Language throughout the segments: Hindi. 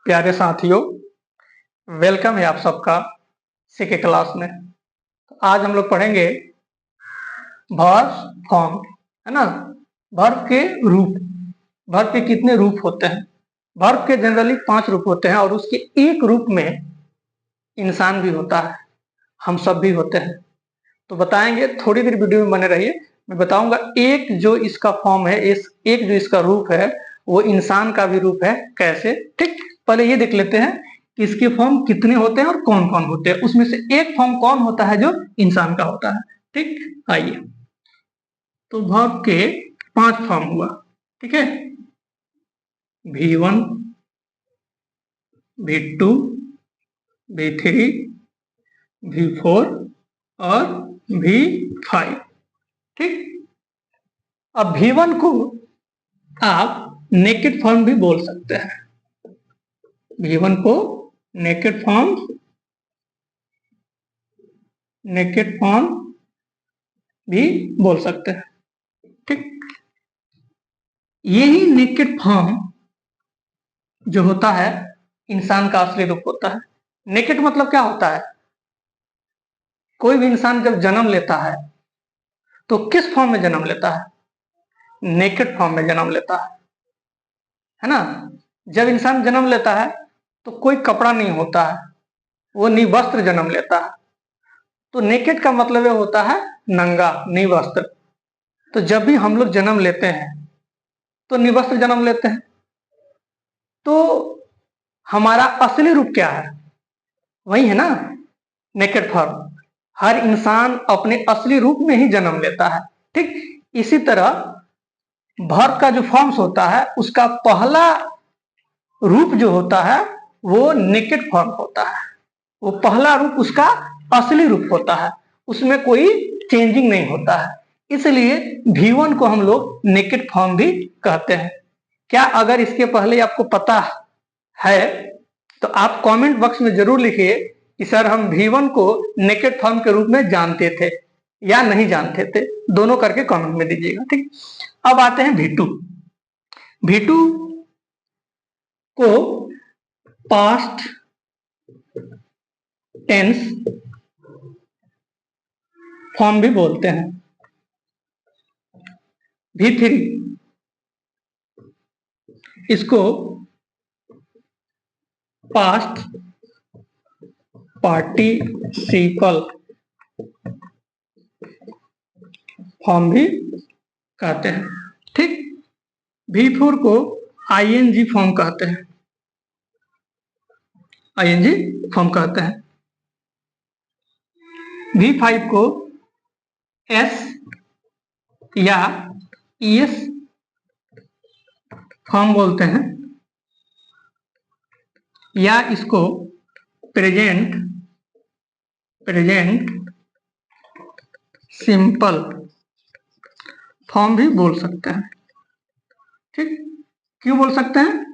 प्यारे साथियों, वेलकम है आप सबका सीके क्लास में। आज हम लोग पढ़ेंगे वर्ब फॉर्म, है ना। वर्ब के रूप, वर्ब के कितने रूप होते हैं। वर्ब के जनरली 5 रूप होते हैं और उसके एक रूप में इंसान भी होता है, हम सब भी होते हैं। तो बताएंगे, थोड़ी देर वीडियो में बने रहिए। मैं बताऊंगा एक जो इसका फॉर्म है, एक जो इसका रूप है वो इंसान का भी रूप है, कैसे। ठीक, पहले ये देख लेते हैं कि इसके फॉर्म कितने होते हैं और कौन कौन होते हैं। उसमें से एक फॉर्म कौन होता है जो इंसान का होता है। ठीक, आइए। तो वर्ब के 5 फॉर्म हुआ, ठीक है। V1, V2, V3, V4 और V5। ठीक, अब V1 को आप नेकेड फॉर्म भी बोल सकते हैं। V1 को नेकेड फॉर्म भी बोल सकते हैं। ठीक, यही नेकेड फॉर्म जो होता है इंसान का असली रूप होता है। नेकेड मतलब क्या होता है? कोई भी इंसान जब जन्म लेता है तो किस फॉर्म में जन्म लेता है? नेकेड फॉर्म में जन्म लेता है ना। जब इंसान जन्म लेता है तो कोई कपड़ा नहीं होता है, वो निवस्त्र जन्म लेता है। तो नेकेड का मतलब ये होता है नंगा, निवस्त्र। तो जब भी हम लोग जन्म लेते हैं तो निवस्त्र जन्म लेते हैं। तो हमारा असली रूप क्या है? वही है ना, नेकेड फॉर्म। हर इंसान अपने असली रूप में ही जन्म लेता है। ठीक, इसी तरह वर्ब का जो फॉर्म्स होता है उसका पहला रूप जो होता है वो नेकेड फॉर्म होता है। वो पहला रूप उसका असली रूप होता है, उसमें कोई चेंजिंग नहीं होता है। इसलिए V1 को हम लोग नेकेड फॉर्म भी कहते हैं। क्या अगर इसके पहले आपको पता है तो आप कमेंट बॉक्स में जरूर लिखिए कि सर हम V1 को नेकेड फॉर्म के रूप में जानते थे या नहीं जानते थे, दोनों करके कमेंट में दीजिएगा। ठीक, अब आते हैं V2। V2 को पास्ट टेंस फॉर्म भी बोलते हैं। V3 इसको पास्ट पार्टिसिपल फॉर्म भी कहते हैं। ठीक, V4 को ING फॉर्म कहते हैं, ING फॉर्म कहते हैं। V5 को S या ES फॉर्म बोलते हैं, या इसको प्रेजेंट सिंपल फॉर्म भी बोल सकते हैं। ठीक, क्यों बोल सकते हैं?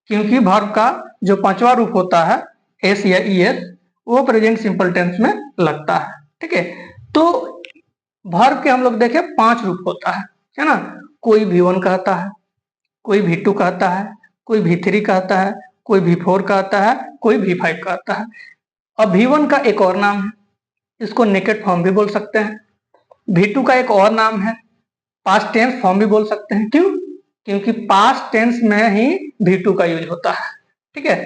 क्योंकि वर्ब का जो 5वां रूप होता है एस या ES वो प्रेजेंट सिंपल टेंस में लगता है। ठीक है, तो वर्ब के हम लोग देखें 5 रूप होता है ना। कोई V1 कहता है, कोई V2 कहता है, कोई V3 कहता है, कोई V4 कहता है, कोई V5 कहता है। अब V1 का एक और नाम है, इसको नेकेड फॉर्म भी बोल सकते हैं। V2 का एक और नाम है, पास्ट टेंस फॉर्म भी बोल सकते हैं। क्यों? क्योंकि पास्ट टेंस में ही V2 का यूज होता है। ठीक है,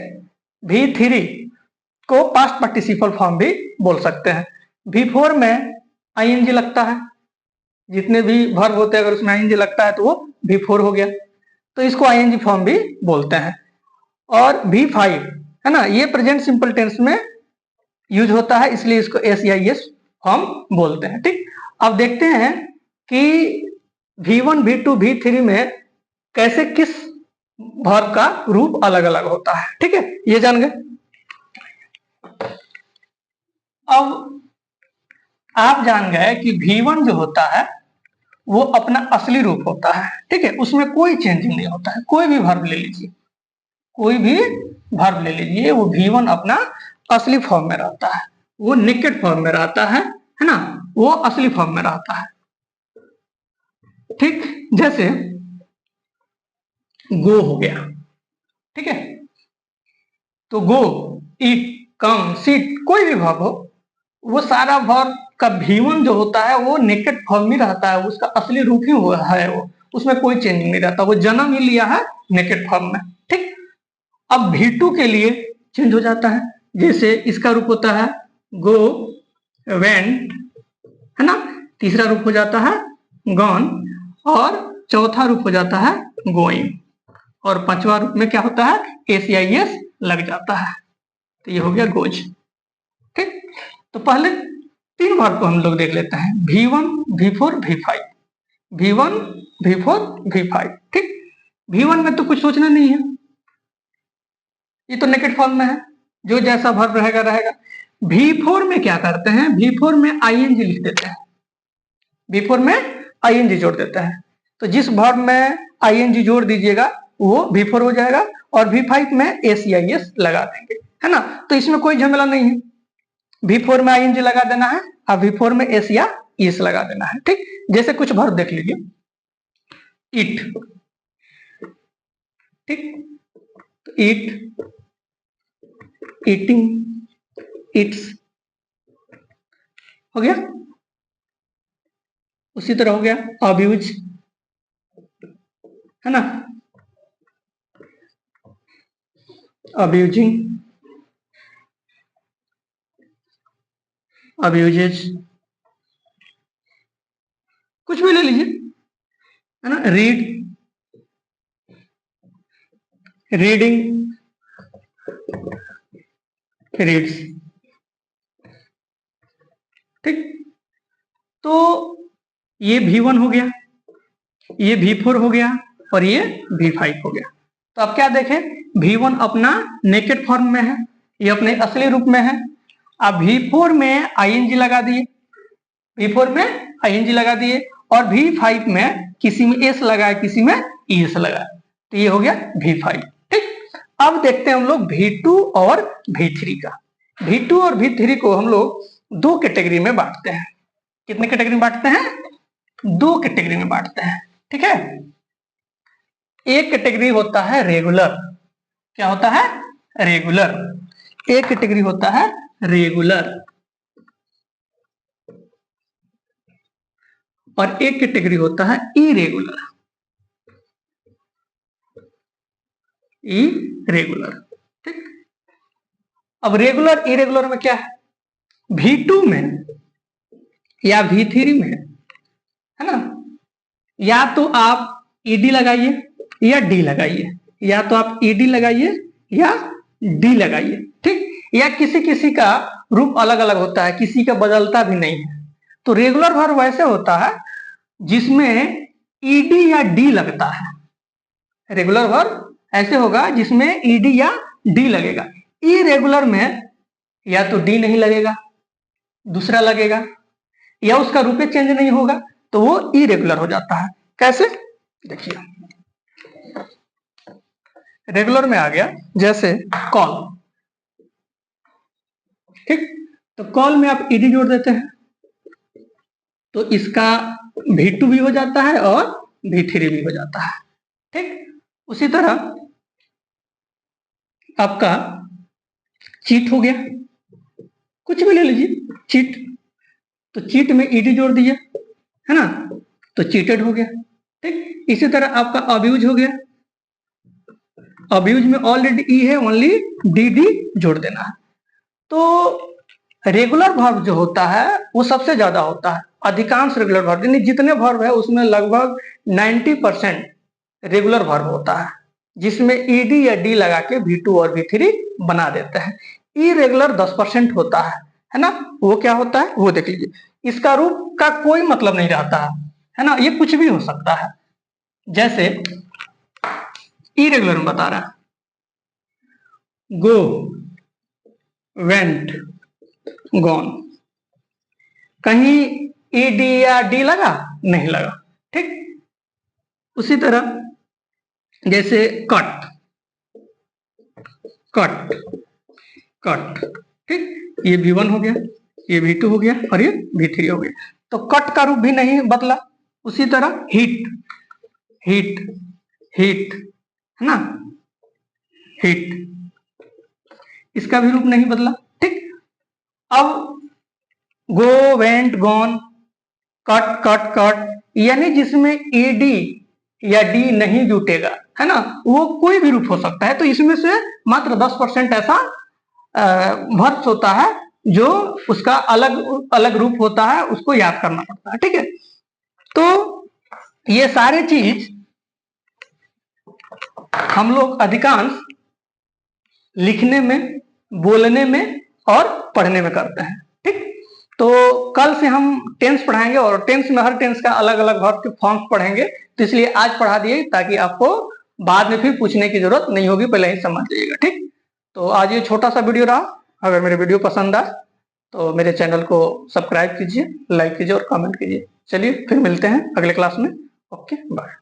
V3 को पास्ट पार्टिसिपल फॉर्म भी बोल सकते हैं। V4 में ING लगता है, जितने भी वर्ब होते हैं अगर उसमें ING लगता है तो वो V4 हो गया, तो इसको ING फॉर्म भी बोलते हैं। और V5 है ना, ये प्रेजेंट सिंपल टेंस में यूज होता है, इसलिए इसको S या ES फॉर्म बोलते हैं। ठीक, अब देखते हैं कि V1, V2, V3 में कैसे किस वर्ब का रूप अलग अलग होता है। ठीक है, ये जान गए। अब आप जान गए कि V1 जो होता है वो अपना असली रूप होता है। ठीक है, उसमें कोई चेंजिंग नहीं होता है। कोई भी वर्ब ले लीजिए, कोई भी वर्ब ले लीजिए, वो V1 अपना असली फॉर्म में रहता है, वो नेकेड फॉर्म में रहता है ना, वो असली फॉर्म में रहता है। ठीक, जैसे गो हो गया। ठीक है, तो गो, ईट, कम, सिट, कोई भी वर्ब हो, वो सारा वर्ब का V1 जो होता है वो नेकेड फॉर्म में रहता है, उसका असली रूप ही हुआ है वो, उसमें कोई चेंज नहीं रहता, वो जन्म ही लिया है नेकेड फॉर्म में। ठीक, अब V2 के लिए चेंज हो जाता है, जैसे इसका रूप होता है गो, वेंट, है ना, तीसरा रूप हो जाता है गॉन, और चौथा रूप हो जाता है गोइंग, और पांचवा रूप में क्या होता है, एस लग जाता है, तो ये हो गया गोज। ठीक, तो पहले तीन वर्ब को हम लोग देख लेते हैं, V1, V4, V5, V1, V4, V5। ठीक, V1 में तो कुछ सोचना नहीं है, ये तो नेकेड फॉर्म में है, जो जैसा वर्ब रहेगा रहेगा। V4 में क्या करते हैं, V4 में ing लिख देते हैं, V4 में ing जोड़ देते हैं, तो जिस वर्ब में ing जोड़ दीजिएगा वो V4 हो जाएगा, और V5 में एस लगा देंगे, है ना, तो इसमें कोई झमेला नहीं है, V4 में ing लगा देना है और V4 में एस लगा देना है। ठीक, जैसे कुछ वर्ब देख लीजिए, ईट, ठीक, तो ईट, ईटिंग, इट्स हो गया, उसी तरह हो गया अब्यूज, है ना, अब्यूजिंग, अब्यूजेज, कुछ भी ले लीजिए, है ना, रीड, रीडिंग, रीड्स। ठीक, तो ये V1 हो गया, ये V4 हो गया, और ये V5 हो गया। तो अब क्या देखें, V1 अपना नेकेड फॉर्म में है, ये अपने असली रूप में है, अब V4 में ing लगा दिए, V4 में ing लगा दिए, और V5 में किसी में s लगाए, किसी में es लगाए, तो ये हो गया V5। ठीक, अब देखते हैं हम लोग V2 और V3 का। V2 और V3 को हम लोग दो कैटेगरी में बांटते हैं। कितने कैटेगरी में बांटते हैं, दो कैटेगरी में बांटते हैं। ठीक है, एक कैटेगरी होता है रेगुलर, क्या होता है, रेगुलर, एक कैटेगरी होता है रेगुलर, और एक कैटेगरी होता है इरेगुलर, इरेगुलर। ठीक, अब रेगुलर इरेगुलर में क्या है, V2 में या V3 में, है ना, या तो आप ed लगाइए या d लगाइए, या तो आप ed लगाइए या d लगाइए। ठीक, या किसी किसी का रूप अलग अलग होता है, किसी का बदलता भी नहीं है। तो रेगुलर वर्ब वैसे होता है जिसमें ed या d लगता है, रेगुलर वर्ब ऐसे होगा जिसमें ed या d लगेगा। इरेगुलर में या तो d नहीं लगेगा, दूसरा लगेगा, या उसका रूप चेंज नहीं होगा, तो वो इरेगुलर हो जाता है। कैसे, देखिए, रेगुलर में आ गया जैसे कॉल, ठीक, तो कॉल में आप ed जोड़ देते हैं, तो इसका V2 भी हो जाता है और V3 भी हो जाता है। ठीक, उसी तरह आपका चीट हो गया, कुछ भी ले लीजिए, चीट, तो चीट में ed जोड़ दिए, है ना, तो चीटेड हो गया। ठीक, इसी तरह आपका अब्यूज हो गया, अब्यूज में ऑलरेडी ई है, ओनली dd जोड़ देना है। तो रेगुलर वर्ब जो होता है वो सबसे ज्यादा होता है, अधिकांश रेगुलर वर्ब, यानी जितने वर्ब है उसमें लगभग 90% रेगुलर वर्ब होता है, जिसमें ed या d लगा के V2 और V3 बना देते हैं। इरेगुलर 10% होता है ना, वो क्या होता है वो देख लीजिए, इसका रूप का कोई मतलब नहीं रहता है ना, ये कुछ भी हो सकता है। जैसे इरेगुलर में बता रहा है, गो, वेंट, गॉन, कहीं ed या d लगा, नहीं लगा। ठीक, उसी तरह जैसे कट, कट, कट, ठीक, ये V1 हो गया, ये V2 हो गया, और ये V3 हो गया, तो कट का रूप भी नहीं बदला। उसी तरह हीट, हीट, हीट, है ना, हीट, इसका भी रूप नहीं बदला। ठीक, अब go, went, gone, cut, cut, cut, यानी जिसमें एडी या डी नहीं जुटेगा, है ना, वो कोई भी रूप हो सकता है। तो इसमें से मात्र 10% ऐसा वर्ब्स होता है जो उसका अलग अलग रूप होता है, उसको याद करना पड़ता है। ठीक है, तो ये सारे चीज हम लोग अधिकांश लिखने में, बोलने में और पढ़ने में करते हैं। ठीक, तो कल से हम टेंस पढ़ाएंगे और टेंस में हर टेंस का अलग अलग वर्ब के फॉर्म्स पढ़ेंगे, तो इसलिए आज पढ़ा दिए ताकि आपको बाद में फिर पूछने की जरूरत नहीं होगी, पहले ही समझ जाइएगा। ठीक, तो आज ये छोटा सा वीडियो रहा। अगर मेरे वीडियो पसंद आए तो मेरे चैनल को सब्सक्राइब कीजिए, लाइक कीजिए और कमेंट कीजिए। चलिए फिर मिलते हैं अगले क्लास में। Okay, bye.